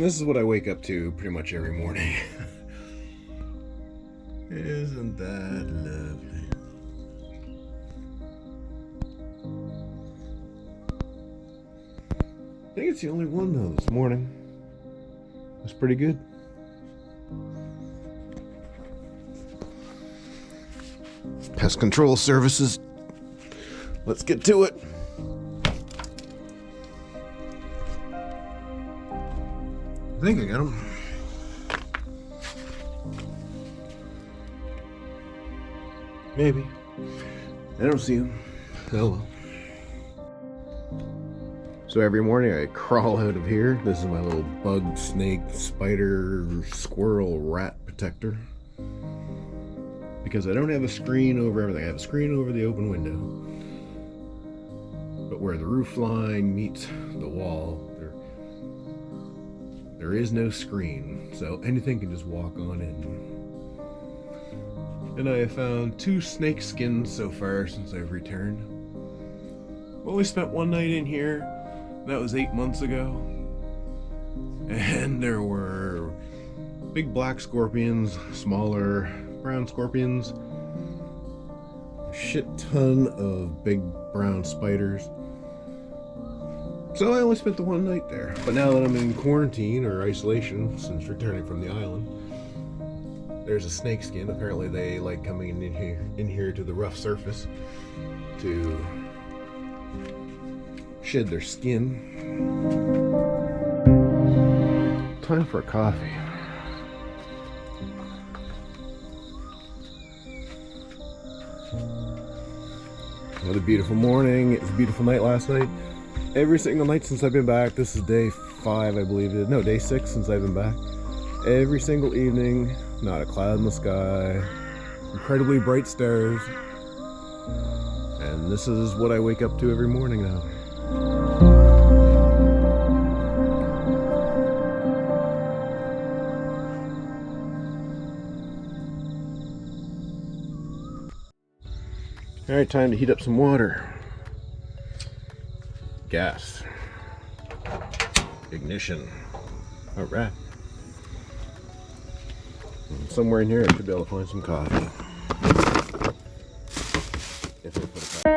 This is what I wake up to pretty much every morning. Isn't that lovely? I think it's the only one though this morning. That's pretty good. Pest control services. Let's get to it. I think I got them. Maybe. I don't see them. Oh well. So every morning I crawl out of here. This is my little bug, snake, spider, squirrel, rat protector. Because I don't have a screen over everything. I have a screen over the open window. But where the roof line meets the wall, there is no screen. So anything can just walk on in. And I have found 2 snake skins so far since I've returned. Only spent one night in here. That was 8 months ago. And there were big black scorpions, smaller brown scorpions, a shit ton of big brown spiders. So I only spent the one night there. But now that I'm in quarantine or isolation since returning from the island, there's a snake skin. Apparently they like coming in here to the rough surface to shed their skin. Time for a coffee. Another beautiful morning. It was a beautiful night last night. Every single night since I've been back, this is day 5 I believe it is. No, day 6 since I've been back. Every single evening, not a cloud in the sky, incredibly bright stars, and this is what I wake up to every morning now. Alright, time to heat up some water. Gas. Ignition. Alright. Somewhere in here I should be able to find some coffee. If I put it back.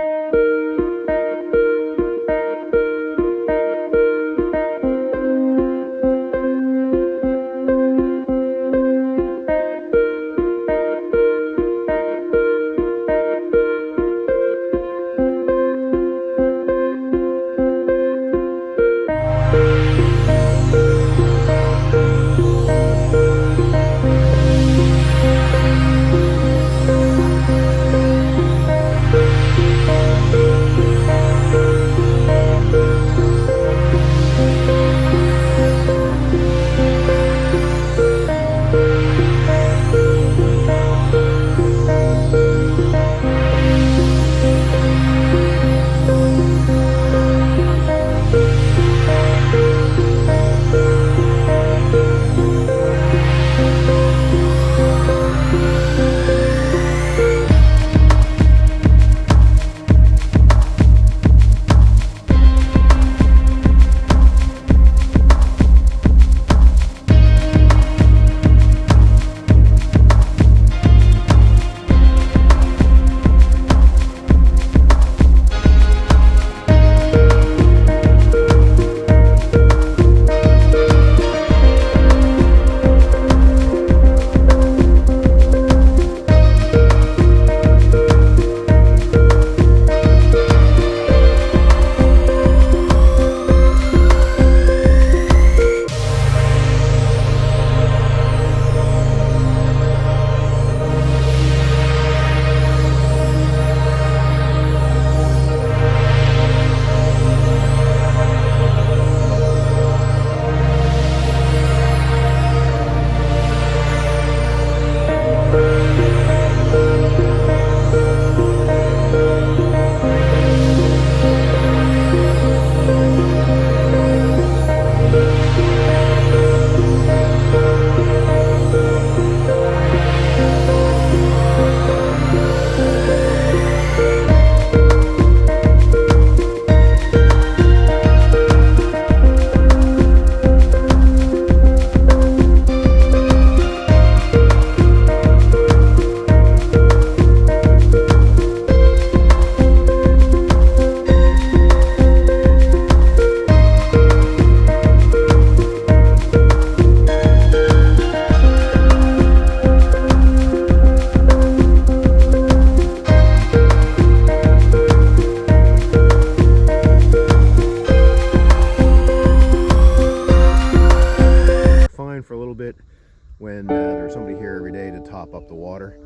when there's somebody here every day to top up the water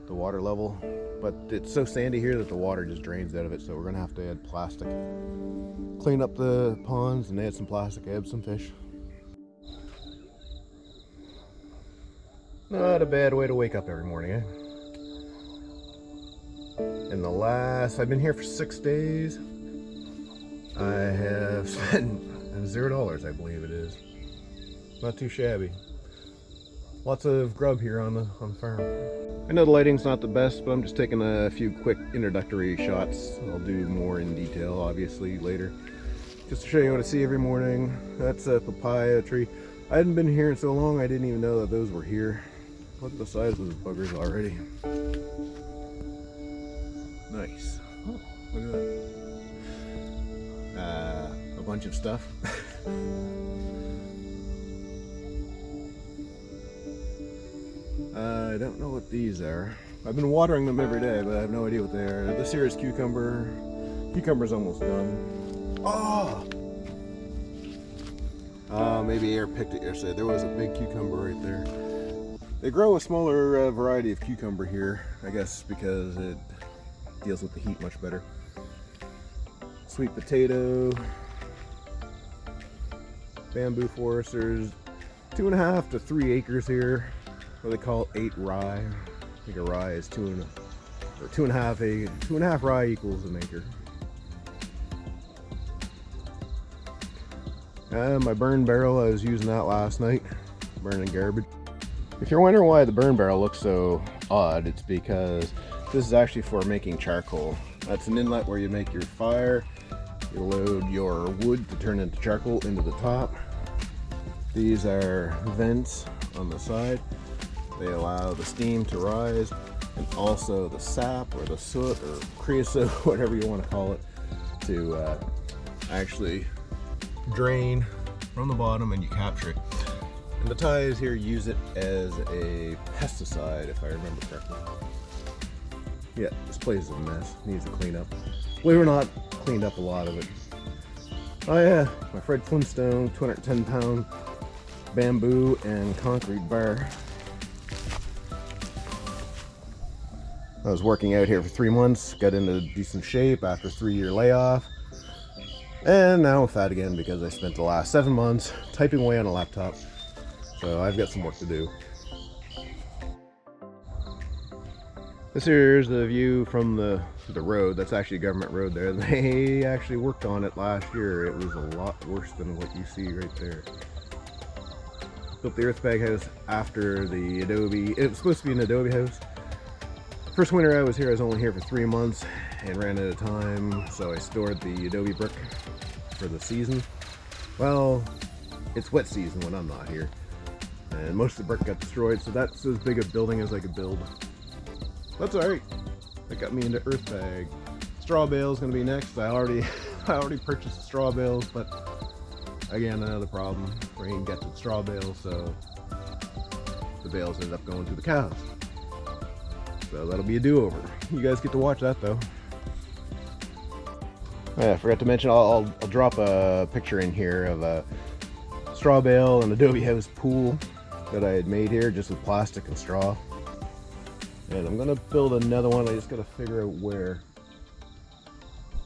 level. But it's so sandy here that the water just drains out of it, so we're gonna have to add plastic. Clean up the ponds and add some plastic, add some fish. Not a bad way to wake up every morning, eh? In the last, I've been here for 6 days. I have spent $0, I believe it is. Not too shabby. Lots of grub here on the farm. I know the lighting's not the best, but I'm just taking a few quick introductory shots. I'll do more in detail, obviously, later. Just to show you what I see every morning. That's a papaya tree. I hadn't been here in so long, I didn't even know that those were here. Look at the size of those buggers already. Nice. Oh, look at that. A bunch of stuff. I don't know what these are. I've been watering them every day, but I have no idea what they are. This here is cucumber. Cucumber's almost done. Oh! Maybe Air picked it yesterday. There was a big cucumber right there. They grow a smaller variety of cucumber here, I guess because it deals with the heat much better. Sweet potato. Bamboo forest. There's 2.5 to 3 acres here. What they call 8 rye. I think a rye is 2.5 rye equals an acre. My burn barrel, I was using that last night, burning garbage. If you're wondering why the burn barrel looks so odd, it's because this is actually for making charcoal. That's an inlet where you make your fire. You load your wood to turn into charcoal into the top. These are vents on the side. They allow the steam to rise, and also the sap or the soot or creosote, whatever you want to call it, to actually drain from the bottom, and you capture it. And the Thais here use it as a pesticide, if I remember correctly. Yeah, this place is a mess. Needs to clean up. Believe it or not, cleaned up a lot of it. Oh yeah, my Fred Flintstone 210-pound bamboo and concrete bar. I was working out here for 3 months, got into decent shape after a 3-year layoff, and now I'm fat again because I spent the last 7 months typing away on a laptop, so I've got some work to do. This here is the view from the road. That's actually a government road there. They actually worked on it last year. It was a lot worse than what you see right there. Built the Earthbag House after the Adobe. It was supposed to be an Adobe house. First winter I was here, I was only here for 3 months and ran out of time, so I stored the Adobe brick for the season. Well, it's wet season when I'm not here, and most of the brick got destroyed, so that's as big a building as I could build. That's alright. That got me into Earthbag. Strawbale is going to be next. I already purchased the straw bales, but again, another problem. Rain gets the straw bales, so the bales ended up going to the cows. So that'll be a do-over. You guys get to watch that though. I forgot to mention, I'll drop a picture in here of a straw bale and Adobe house pool that I had made here just with plastic and straw. And I'm gonna build another one. I just gotta figure out where.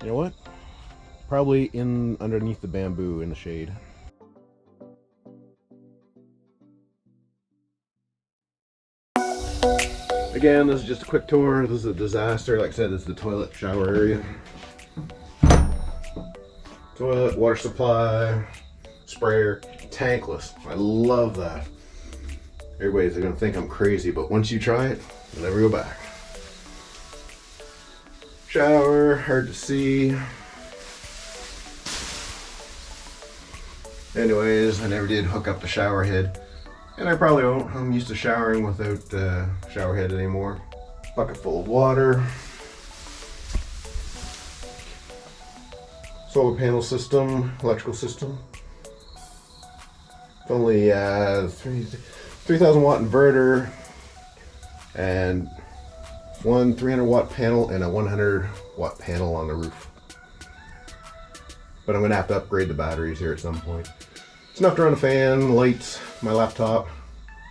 You know what? Probably in underneath the bamboo in the shade. Again, this is just a quick tour. This is a disaster. Like I said, this is the toilet shower area. Toilet, water supply, sprayer, tankless. I love that. Everybody's gonna think I'm crazy, but once you try it, you'll never go back. Shower, hard to see. Anyways, I never did hook up the shower head. And I probably won't. I'm used to showering without shower head anymore. Bucket full of water. Solar panel system, electrical system. It's only 3,000 watt inverter and one 300 watt panel and a 100 watt panel on the roof. But I'm gonna have to upgrade the batteries here at some point. It's enough to run a fan, lights, my laptop,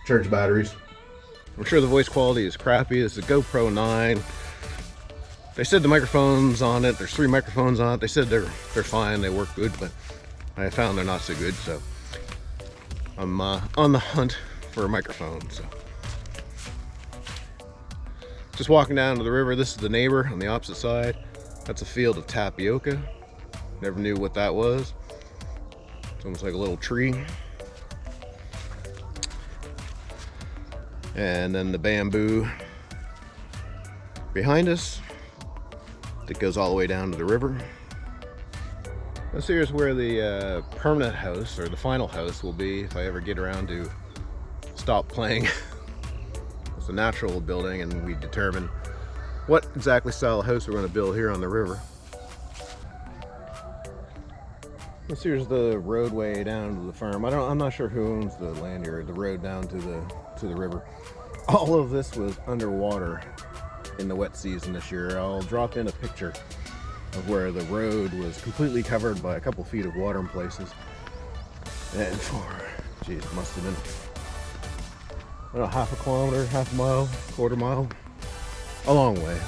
charge batteries. I'm sure the voice quality is crappy. This is a GoPro 9. They said the microphones on it, there's 3 microphones on it. They said they're fine, they work good, but I found they're not so good, so I'm on the hunt for a microphone. So just walking down to the river. This is the neighbor on the opposite side. That's a field of tapioca. Never knew what that was. It's almost like a little tree. And then the bamboo behind us that goes all the way down to the river. This here is where the permanent house, or the final house, will be if I ever get around to stop playing. It's a natural building, and we determine what exactly style of house we're going to build here on the river. This here's the roadway down to the farm. I'm not sure who owns the land here, the road down to the river. All of this was underwater in the wet season this year. I'll drop in a picture of where the road was completely covered by a couple feet of water in places. And geez, it must have been, I don't know, half a kilometer, half a mile, quarter mile, a long way.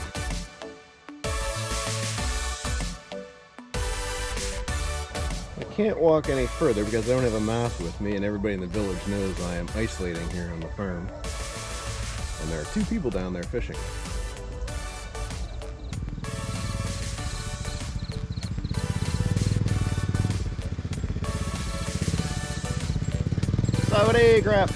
I can't walk any further because I don't have a map with me, and everybody in the village knows I am isolating here on the farm. And there are 2 people down there fishing. Somebody crap.